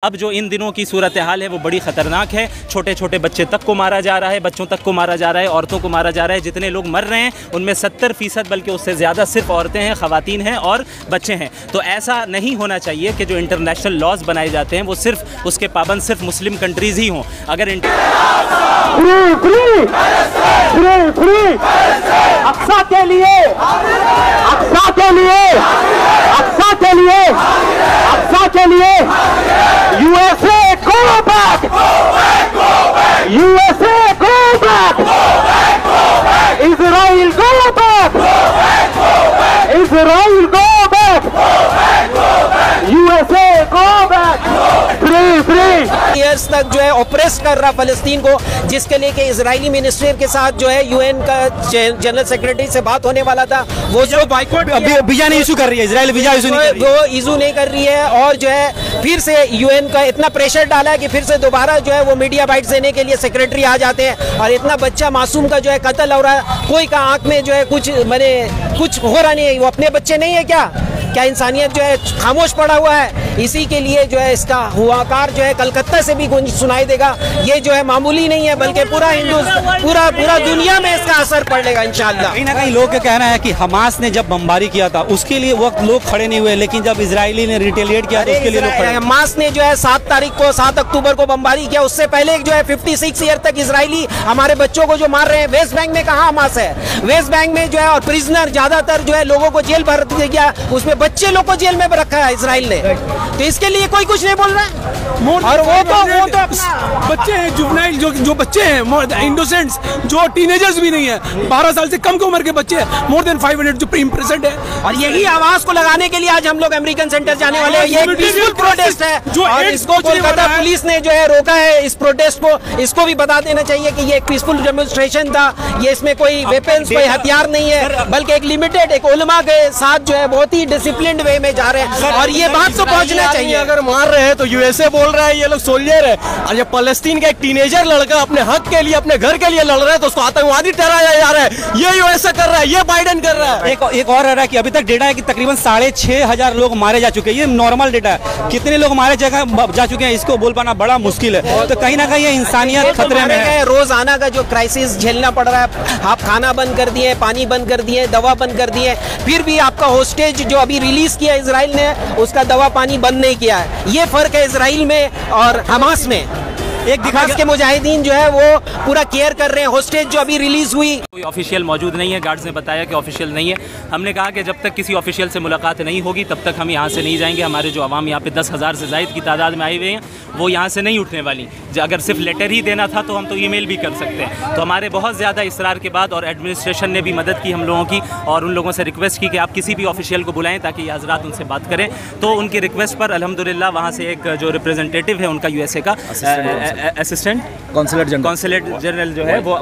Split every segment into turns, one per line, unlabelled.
अब जो इन दिनों की सूरत हाल है वो बड़ी ख़तरनाक है। छोटे छोटे बच्चे तक को मारा जा रहा है, बच्चों तक को मारा जा रहा है, औरतों को मारा जा रहा है। जितने लोग मर रहे हैं उनमें 70% बल्कि उससे ज़्यादा सिर्फ औरतें हैं, ख़वातीन हैं और बच्चे हैं। तो ऐसा नहीं होना चाहिए कि जो इंटरनेशनल लॉज बनाए जाते हैं वो सिर्फ उसके पाबंद सिर्फ मुस्लिम कंट्रीज़ ही हों। अगर
अक्सा के लिए, अक्सा के लिए, अक्सा के लिए, अक्सा के लिए, USA go back, USA go back, Israel go back, Israel go back, USA go back, free free।
Years तक जो है ऑपरेस कर रहा फ़लस्तीन को, जिसके लिए कि इजरायली मिनिस्ट्री के साथ जो है यूएन का जनरल सेक्रेटरी से बात होने वाला था। वो जो बाइकआउट
वीजा नहीं इशू कर रही है, इजराइल वीजा इशू नहीं कर रही है,
वो इशू नहीं कर रही है। और जो है फिर से यूएन का इतना प्रेशर डाला है कि फिर से दोबारा जो है वो मीडिया बाइट्स देने के लिए सेक्रेटरी आ जाते हैं। और इतना बच्चा मासूम का जो है कत्ल हो रहा है, कोई का आंख में जो है कुछ कुछ हो रहा नहीं है। वो अपने बच्चे नहीं है क्या इंसानियत जो है खामोश पड़ा हुआ है? इसी के लिए जो है इसका हुआकार जो है कलकत्ता से भी सुनाई देगा। ये जो है मामूली नहीं है, बल्कि पूरा दुनिया में इसका असर पड़ेगा इंशाअल्लाह।
कहीं ना कहीं लोग का कहना है कि हमास ने जब बमबारी किया था उसके लिए वक्त लोग खड़े नहीं हुए, लेकिन जब इजरायली ने रिटेलिएट किया तो उसके लिए लोग खड़े।
हमास ने जो है 7 अक्टूबर को बमबारी किया, उससे पहले जो है 56 ईयर तक इजरायली हमारे बच्चों को जो मार रहे हैं। वेस्ट बैंक में कहाँ हमास है? वेस्ट बैंक में जो है और प्रिजनर ज्यादातर जो है लोगों को जेल भर दिया गया, उसमें बच्चे लोग को जेल में रखा है इसराइल ने। तो इसके लिए कोई कुछ नहीं बोल रहा है। और वो तो
बच्चे हैं, जुवेनाइल जो बच्चे हैं, इनोसेंट्स जो टीनेजर्स भी नहीं है, 12 साल से कम की उम्र के बच्चे हैं, मोर देन 500 जो इम्प्रेसेंट है।
और यही आवाज को लगाने के लिए आज हम लोग अमेरिकन सेंटर जाने वाले हैं। ये एक पीसफुल प्रोटेस्ट है और इसको कोलकाता पुलिस ने जो है रोका है इस प्रोटेस्ट को। इसको भी बता देना चाहिए कि ये एक पीसफुल डेमोन्स्ट्रेशन था। ये इसमें कोई वेपन्स, कोई हथियार नहीं है, बल्कि एक लिमिटेड एक उलमा के साथ जो है बहुत ही डिसिप्लिन्ड वे में जा रहे हैं। और ये बात तो पहुंचना चाहिए।
अगर मार रहे हैं तो यूएसए बोल रहा है ये लोग सोल्जर है, और ये फलस्तीन का एक टीनेजर लड़का अपने हक के लिए, अपने घर के लिए लड़ रहा है तो उसको आतंकवादी ठहराया जा रहा है। ये यूएसए कर रहा है, ये बाइडेन कर रहा है।
एक और आ रहा है कि अभी तक डेटा है कि तकरीबन 6,500 लोग मारे जा चुके हैं। ये नॉर्मल डेटा है, कितने लोग मारे जा चुके हैं इसको बोल पाना बड़ा मुश्किल है। तो कहीं ना कहीं ये इंसानियत खतरे में है।
रोजाना का जो क्राइसिस झेलना पड़ रहा है, आप खाना बंद कर दिए, पानी बंद कर दिए, दवा बंद कर दिए, फिर भी आपका होस्टेज जो अभी रिलीज किया इजराइल ने उसका दवा पानी बंद नहीं किया है। ये फर्क है इजराइल में और हमास में। एक हमास के मुजाहिदीन जो है वो पूरा केयर कर रहे हैं। होस्टेज जो अभी रिलीज हुई,
कोई ऑफिशियल मौजूद नहीं है। गार्ड्स ने बताया कि ऑफिशियल नहीं है। हमने कहा कि जब तक किसी ऑफिशियल से मुलाकात नहीं होगी तब तक हम यहाँ से नहीं जाएंगे। हमारे जो आवाम यहाँ पे 10,000 से ज़ायद की तादाद में आई हुए हैं वो यहाँ से नहीं उठने वाली। अगर सिर्फ लेटर ही देना था तो हम तो ईमेल भी कर सकते हैं। तो हमारे बहुत ज़्यादा इसरार के बाद और एडमिनिस्ट्रेशन ने भी मदद की हम लोगों की, और उन लोगों से रिक्वेस्ट की कि आप किसी भी ऑफिशियल को बुलाएं ताकि ये हज़रात उनसे बात करें। तो उनकी रिक्वेस्ट पर अल्हम्दुलिल्लाह वहाँ से एक जो रिप्रेजेंटेटिव है उनका यूएसए का असिस्टेंट कॉन्सुलेट जनरल जो है वो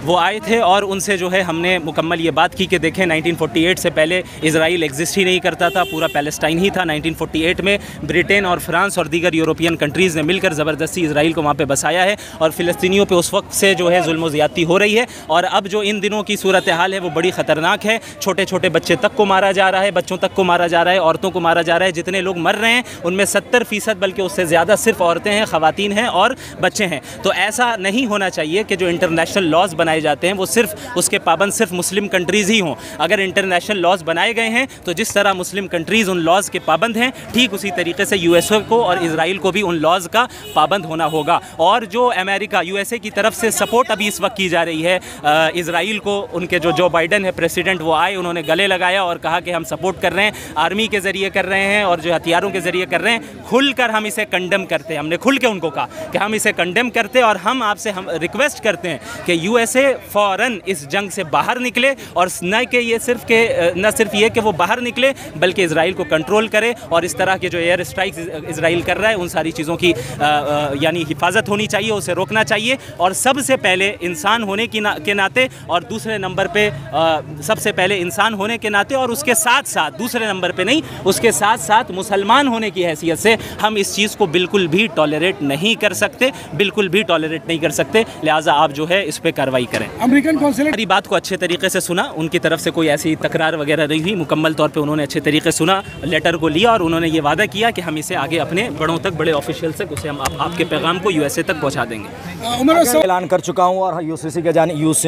आए थे और उनसे जो है हमने मुकम्मल ये बात की कि देखें 1948 से पहले इजराइल एग्जिस्ट ही नहीं करता था, पूरा पैलेस्टाइन ही था। 1948 में ब्रिटेन और फ्रांस और दीगर यूरोपियन कंट्रीज़ ने मिलकर ज़बरदस्ती इजराइल को वहाँ पे बसाया है और फ़िलिस्तीनियों पे उस वक्त से जो है जुल्म ज़्यादती हो रही है। और अब जो इन दिनों की सूरत हाल है वो बड़ी ख़तरनाक है। छोटे छोटे बच्चे तक को मारा जा रहा है, बच्चों तक को मारा जा रहा है, औरतों को मारा जा रहा है। जितने लोग मर रहे हैं उनमें 70% बल्कि उससे ज़्यादा सिर्फ औरतें हैं, ख़वातीन हैं और बच्चे हैं। तो ऐसा नहीं होना चाहिए कि जो इंटरनेशनल लॉज बनाए जाते हैं वो सिर्फ उसके पाबंद सिर्फ मुस्लिम कंट्रीज़ ही हों। अगर इंटरनेशनल लॉज बनाए गए हैं तो जिस तरह मुस्लिम कंट्रीज़ उन लॉज के पाबंद हैं, ठीक उसी तरीके से यूएसए को और इजराइल को भी उन लॉज का पाबंद होना होगा। और जो अमेरिका यूएसए की तरफ से सपोर्ट अभी इस वक्त की जा रही है इजराइल को, उनके जो बाइडेन है प्रेसिडेंट, वो आए, उन्होंने गले लगाया और कहा कि हम सपोर्ट कर रहे हैं, आर्मी के ज़रिए कर रहे हैं और जो हथियारों के ज़रिए कर रहे हैं। खुलकर हम इसे कंडेम करते हैं। हमने खुल के उनको कहा कि हम इसे कंडेम करते हैं और हम आपसे रिक्वेस्ट करते हैं कि यूएसए फ़ौरन इस जंग से बाहर निकले और न सिर्फ ये कि वो बाहर निकले बल्कि इजराइल को कंट्रोल करे। और इस तरह के जो एयर स्ट्राइक्स इजराइल कर रहा है उन सारी चीज़ों की यानी हिफाजत होनी चाहिए, उसे रोकना चाहिए। और सबसे पहले इंसान होने के नाते और दूसरे नंबर पे सबसे पहले इंसान होने के नाते और उसके साथ साथ दूसरे नंबर पे नहीं, उसके साथ साथ मुसलमान होने की हैसियत से हम इस चीज़ को बिल्कुल भी टॉलरेट नहीं कर सकते, बिल्कुल भी टॉलरेट नहीं कर सकते। लिहाजा आप जो है इस पर कार्रवाई करें।
अमेरिकन कॉन्सुलेट
हमारी बात को अच्छे तरीके से सुना, उनकी तरफ से कोई ऐसी तकरार वगैरह नहीं हुई, मुकम्मल तौर पे उन्होंने अच्छे तरीके से सुना, लेटर को लिया और उन्होंने ये वादा किया कि हम इसे आगे अपने बड़ों तक, बड़े ऑफिशियल तक, उसे हम आपके पैगाम को यूएसए तक पहुँचा देंगे।
ऐलान कर चुका हूँ और यूसीसी के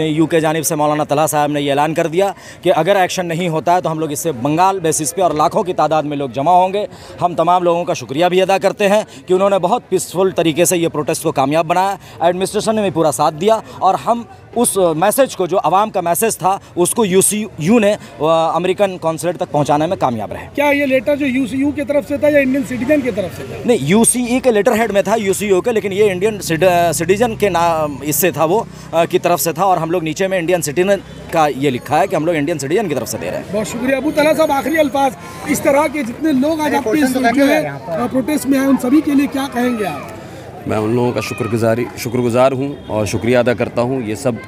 यू के जानिब से मौलाना तलहा साहब ने ये ऐलान कर दिया कि अगर एक्शन नहीं होता है तो हम लोग इससे बंगाल बेसिस पे और लाखों की तादाद में लोग जमा होंगे। हम तमाम लोगों का शुक्रिया भी अदा करते हैं कि उन्होंने बहुत पीसफुल तरीके से ये प्रोटेस्ट को कामयाब बनाया। एडमिनिस्ट्रेशन ने भी पूरा साथ दिया और हम उस मैसेज को, जो आवाम का मैसेज था, उसको यूसीयू ने अमेरिकन कॉन्सुलेट तक पहुंचाने में कामयाब रहे।
क्या ये लेटर जो यूसीयू की तरफ से था या इंडियन सिटीजन की तरफ से था?
नहीं, यूसीई के लेटर हेड में था यूसीयू के, लेकिन ये इंडियन सिटीजन के नाम इससे था, वो की तरफ से था। और हम लोग नीचे में इंडियन सिटीजन का ये लिखा है कि हम लोग इंडियन सिटीजन की तरफ से दे रहे हैं।
बहुत शुक्रिया अबू तलहा साहब। आखिरी अल्फाज, इस तरह के जितने लोग आज आपके प्रोटेस्ट में आए उन सभी के लिए क्या कहेंगे आप?
मैं उन लोगों का शुक्रगुज़ार हूँ और शुक्रिया अदा करता हूँ। ये सब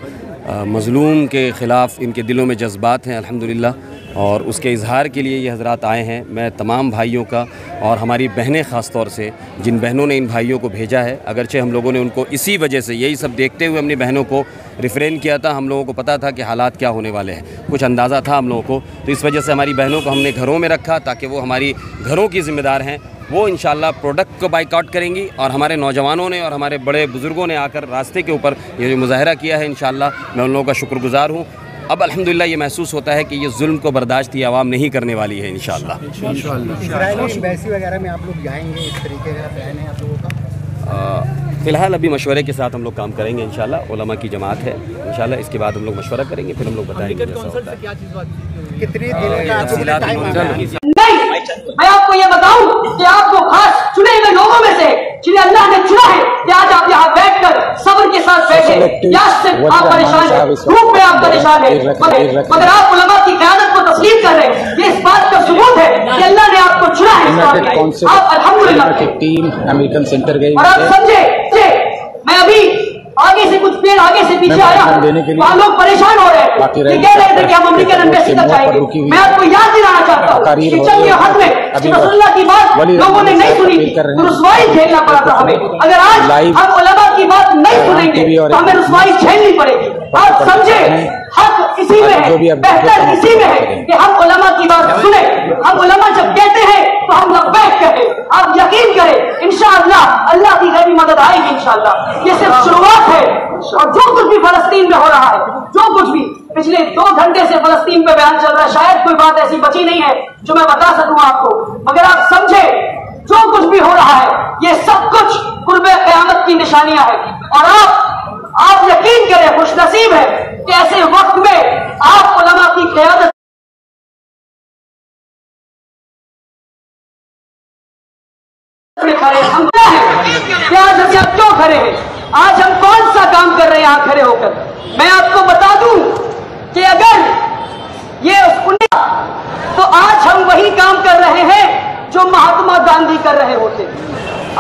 मज़लूम के ख़िलाफ़ इनके दिलों में जज्बात हैं अल्हम्दुलिल्लाह, और उसके इजहार के लिए ये हज़रात आए हैं। मैं तमाम भाइयों का और हमारी बहनें ख़ास तौर से, जिन बहनों ने इन भाइयों को भेजा है, अगरचे हम लोगों ने उनको इसी वजह से, यही सब देखते हुए अपनी बहनों को रिफ़रेन किया था। हम लोगों को पता था कि हालात क्या होने वाले हैं, कुछ अंदाज़ा था हम लोगों को, तो इस वजह से हमारी बहनों को हमने घरों में रखा ताकि वो हमारी घरों की ज़िम्मेदार हैं। वो इंशाअल्लाह प्रोडक्ट को बाइकआउट करेंगी और हमारे नौजवानों ने और हमारे बड़े बुज़ुर्गों ने आकर रास्ते के ऊपर ये जो मुज़ाहरा किया है, इंशाअल्लाह मैं उन लोगों का शुक्रगुज़ार हूँ। अब अल्हम्दुलिल्लाह ये महसूस होता है कि ये जुल्म को बर्दाश्त ये आवाम नहीं करने वाली है इंशाअल्लाह।
एम्बेसी वगैरह में आप लोग जाएंगे, इस तरीके का प्लान है आप लोगों का?
फ़िलहाल अभी मशवरे के साथ हम लोग काम करेंगे इंशाअल्लाह। उलमा की जमात है इंशाअल्लाह, इसके बाद हम लोग मशवरा करेंगे, फिर हम लोग बताएंगे
कितने दिन का?
मैं आपको ये बताऊं कि आपको खास चुने हुए लोगों में से जिन्हें अल्लाह ने चुना है कि आज आप यहाँ बैठकर सब्र के साथ बैठे। या सिर्फ आप परेशान हैं, धूप में आप परेशान हैं, मगर आप उलमा की क़यादत को तस्लीम कर रहे हैं। ये इस बात का सबूत है कि अल्लाह ने आपको चुना है। आप अल्हम्दुलिल्लाह
टीम अमेरिकन सेंटर गई
और आप समझे, मैं अभी आगे से कुछ पेड़ आगे से पीछे आया, वहाँ लोग परेशान हो रहे हैं, कह रहे थे कि हम अमेरिकन एम्बेसी तक जाएंगे। मैं आपको याद दिलाना चाहता हूँ कि जंग हद में रसूलुल्लाह की बात लोगों ने नहीं सुनी थी, रुसवाई झेलना पड़ा था हमें। अगर आज हम उलमा की बात नहीं सुनेंगे तो हमें रुसवाई झेलनी पड़ेगी। आप समझे, हक इसी में है, बेहतर इसी में है कि हम उलमा की बात सुने। हम उलमा जब कहते हैं तो हम लब्बैक कहें। आप यकीन करें, इंशाअल्लाह अल्लाह की गैबी मदद आएगी इंशाअल्लाह। ये सिर्फ शुरुआत है और जो कुछ भी फलस्तीन में हो रहा है, जो कुछ भी पिछले 2 घंटे से फलस्तीन पे बयान चल रहा है, शायद कोई बात ऐसी बची नहीं है जो मैं बता सकूं आपको, मगर आप समझे जो कुछ भी हो रहा है ये सब कुछ कुर्बे क़यामत की निशानियां हैं। और आप यकीन करें, खुशनसीब है कि ऐसे वक्त में आप उलमा की क़यादत खड़े हम हैं। आज हम यहाँ क्यों खड़े हैं? आज हम कौन सा काम कर रहे हैं यहाँ खड़े होकर? मैं आपको बता दूं कि अगर ये तो आज हम वही काम कर रहे हैं जो महात्मा गांधी कर रहे होते।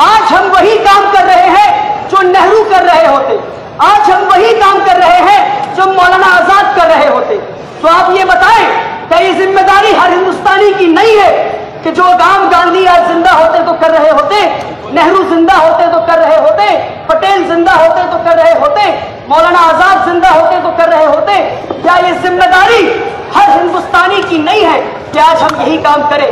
आज हम वही काम कर रहे हैं जो नेहरू कर रहे होते। आज हम वही काम कर रहे हैं जो मौलाना आजाद कर रहे होते। तो आप ये बताएं, क्या ये जिम्मेदारी हर हिंदुस्तानी की नहीं है कि जो काम गांधी आज जिंदा होते तो कर रहे होते, नेहरू जिंदा होते तो कर रहे होते, पटेल जिंदा होते तो कर रहे होते, मौलाना आजाद जिंदा होते तो कर रहे होते? क्या ये जिम्मेदारी हर हिंदुस्तानी की नहीं है कि आज हम यही काम करें?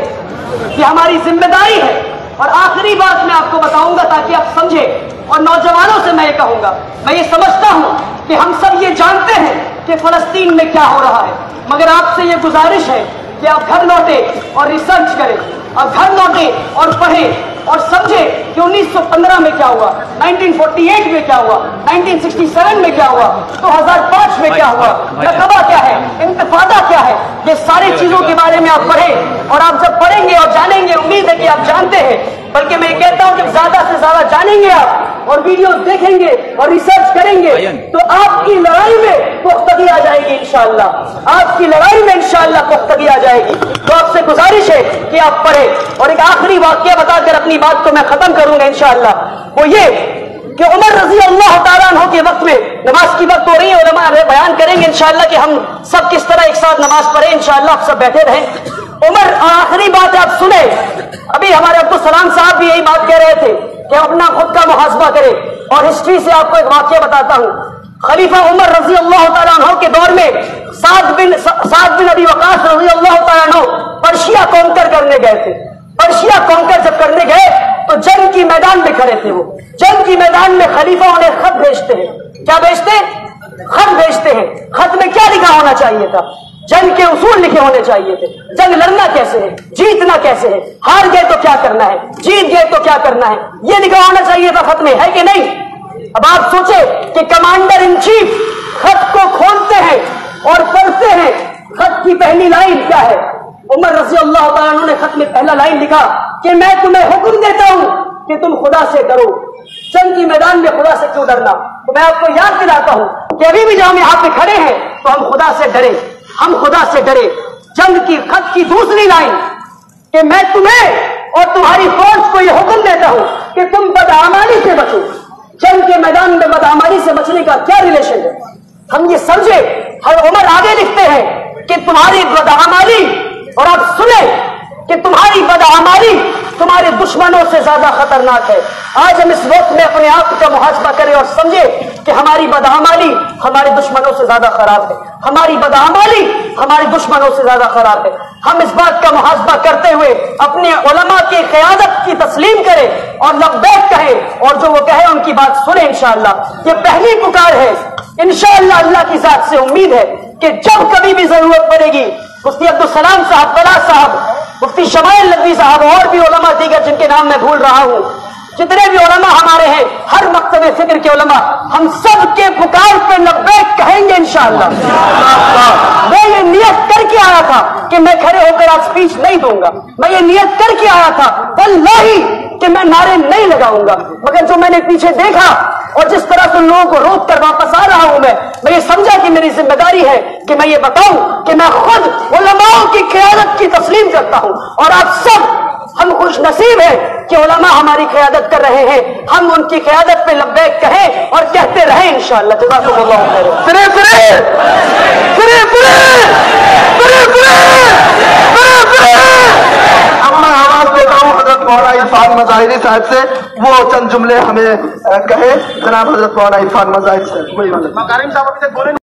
ये हमारी जिम्मेदारी है। और आखिरी बात मैं आपको बताऊंगा ताकि आप समझे, और नौजवानों से मैं ये कहूंगा, मैं ये समझता हूं कि हम सब ये जानते हैं कि फलस्तीन में क्या हो रहा है, मगर आपसे ये गुजारिश है कि आप घर लौटे और रिसर्च करें, आप घर लौटे और पढ़ें और समझे कि 1915 में क्या हुआ, 1948 में क्या हुआ, 1967 में क्या हुआ, 2005 में क्या हुआ, नकबा क्या है, इंतफादा क्या है। ये सारी चीजों के बारे में आप पढ़ें और आप जब पढ़ेंगे और जानेंगे, उम्मीद है कि आप जानते हैं, बल्कि मैं कहता हूं कि ज्यादा से ज्यादा जानेंगे आप और वीडियो देखेंगे और रिसर्च करेंगे तो आपकी लड़ाई में पुख्तगी आ जाएगी इंशाअल्लाह। आपकी लड़ाई में इंशाअल्लाह पुख्तगी आ जाएगी। तो आपसे गुजारिश है कि आप पढ़ें। और एक आखिरी वाकया बताकर अपनी बात को मैं खत्म करूंगा इंशाअल्लाह, वो ये कि उमर रजी अल्लाह तआला अन्हु के वक्त में, नमाज की वक्त हो रही है, उलमा बयान करेंगे इंशाअल्लाह कि हम सब किस तरह एक साथ नमाज पढ़े इंशाअल्लाह। आप सब बैठे रहें। उमर, आखिरी बात आप सुने, अभी हमारे अब्दुल सलाम साहब भी यही बात कह रहे थे कि अपना खुद का मुहासबा करें। और हिस्ट्री से आपको एक वाकया बताता हूं। खलीफा उमर रजी अल्लाह तआला अन्हु के दौर में साद बिन अबी वक़ास रजी अल्लाह तआला अन्हु पर्शिया कॉन्कर करने गए थे। पर्शिया कॉन्कर जब करने गए तो जंग की मैदान में खड़े थे। वो जंग की मैदान में खलीफा उन्हें खत भेजते हैं। क्या भेजते हैं? खत भेजते हैं। खत में क्या लिखा होना चाहिए था? जंग के उसूल लिखे होने चाहिए थे। जंग लड़ना कैसे है, जीतना कैसे है, हार गए तो क्या करना है, जीत गए तो क्या करना है, यह लिखा होना चाहिए था खत में, है कि नहीं? अब आप सोचे कि कमांडर इन चीफ खत को खोलते हैं और पढ़ते हैं। खत की पहली लाइन क्या है? उमर रज़ी अल्लाह तआला अन्हु ने खत में पहला लाइन लिखा कि मैं तुम्हें हुक्म देता हूं कि तुम खुदा से डरो। जंग की मैदान में खुदा से क्यों डरना? तो मैं आपको याद दिलाता हूं कि अभी भी जब हम यहां पे खड़े हैं तो हम खुदा से डरे, हम खुदा से डरे। जंग की खत की दूसरी लाइन कि मैं तुम्हें और तुम्हारी फौज को यह हुक्म देता हूं कि तुम बदआमाली से बचो। जंग के मैदान में बदआमाली से बचने का क्या रिलेशन है? हम ये समझे। हर उमर आगे लिखते हैं कि तुम्हारी बदआमाली, और आप सुने कि तुम्हारी बदआमाली तुम्हारे दुश्मनों से ज्यादा खतरनाक है। आज हम इस वक्त में अपने आप का मुहासबा करें और समझे कि हमारी बदआमाली हमारे दुश्मनों से ज्यादा खराब है। हमारी बदआमाली हमारे दुश्मनों से ज्यादा खराब है। हम इस बात का मुहासबा करते हुए अपने उलमा की क़यादत की तस्लीम करें और लब्बैक कहें, और जो वो कहे उनकी बात सुने इंशाअल्लाह। ये पहली पुकार है। इंशाअल्लाह अल्लाह की जात से उम्मीद है कि जब कभी भी जरूरत पड़ेगी, मुफ्ती अब्दुल सलाम साहब, बला साहब, मुफ्ती शमाइल नदवी साहब और भी उलमा दीगर जिनके नाम मैं भूल रहा हूं, जितने भी उलमा हमारे हैं, हर मकतब फिक्र के उलमा, हम सब के पुकार पे लब्बैक कहेंगे इंशाअल्लाह। मैं ये नियत करके आया था कि मैं खड़े होकर आज स्पीच नहीं दूंगा। मैं ये नियत करके आया था वल्लाही कि मैं नारे नहीं लगाऊंगा, मगर जो मैंने पीछे देखा और जिस तरह से लोगों को रोक कर वापस आ रहा हूं, मैं ये समझा कि मेरी जिम्मेदारी है कि मैं ये बताऊं कि मैं खुद उलमाओं की क़यादत की तस्लीम करता हूं। और आप सब हम खुश नसीब हैं कि उलमा हमारी क़यादत कर रहे हैं। हम उनकी क़यादत पे लब्बैक कहें और कहते रहें इंशाअल्लाह। जज़ाकुमुल्लाह
मैं आवाज देता हूँ हजरत मौलाना इरफान मज़ाहिरी साहब से, वो चंद जुमले हमें कहे। जनाब हजरत मौलाना इरफान मज़ाहिरी साहब।